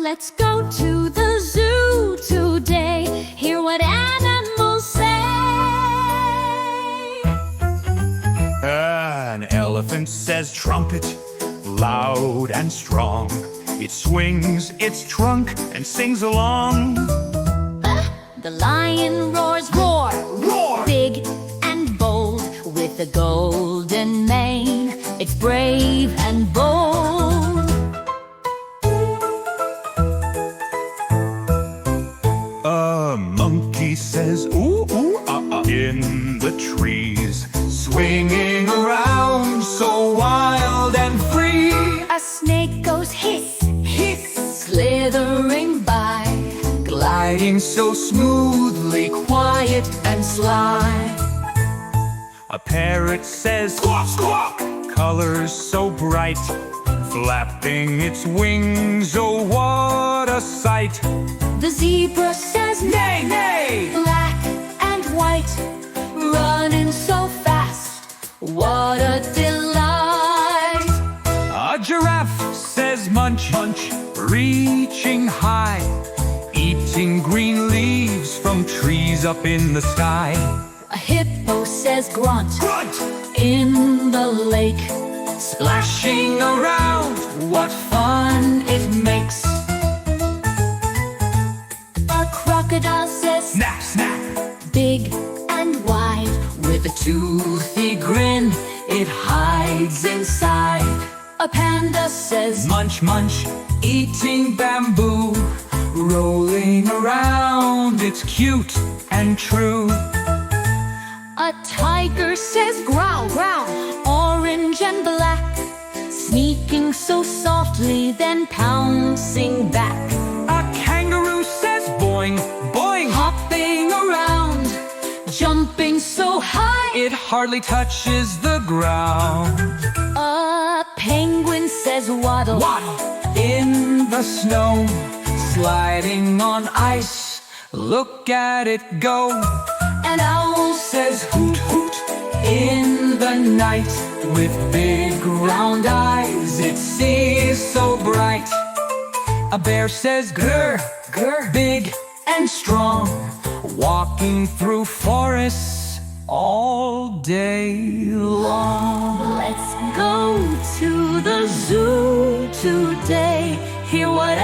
Let's go to the zoo today. Hear what animals say. An elephant says trumpet, loud and strong. It swings its trunk and sings along. The lion roars, roar, Roar! big and bold, with a golden mane. It's brave and bold. A monkey says ooh, ooh, in the trees, swinging around so wild and free. A snake goes hiss, Hiss, slithering by, gliding so smoothly, quiet and sly. A parrot says squawk, squawk, colors so bright, flapping its wings, oh what a sight. the zebra says Nay, nay! black and white, running so fast, what a delight. A giraffe says munch, munch, reaching high, eating green leaves from trees up in the sky. A hippo says grunt, Grunt! in the lake, Splashing around, what fun it makes. a crocodile says Snap, snap! big and wide, with a toothy grin it hides inside. A panda says Munch, munch, eating bamboo, rolling around, it's cute and true. a tiger says growl, growl, orange and black, sneaking so softly then pouncing back. A kangaroo says boing, boing, Hopping around, jumping so high, it hardly touches the ground. a penguin says waddle, Waddle in the snow, sliding on ice, look at it go. an owl Says hoot, hoot in the night, with big round eyes, it sees so bright. A bear says grr, grr, big and strong, walking through forests all day long. Let's go to the zoo today. Hear what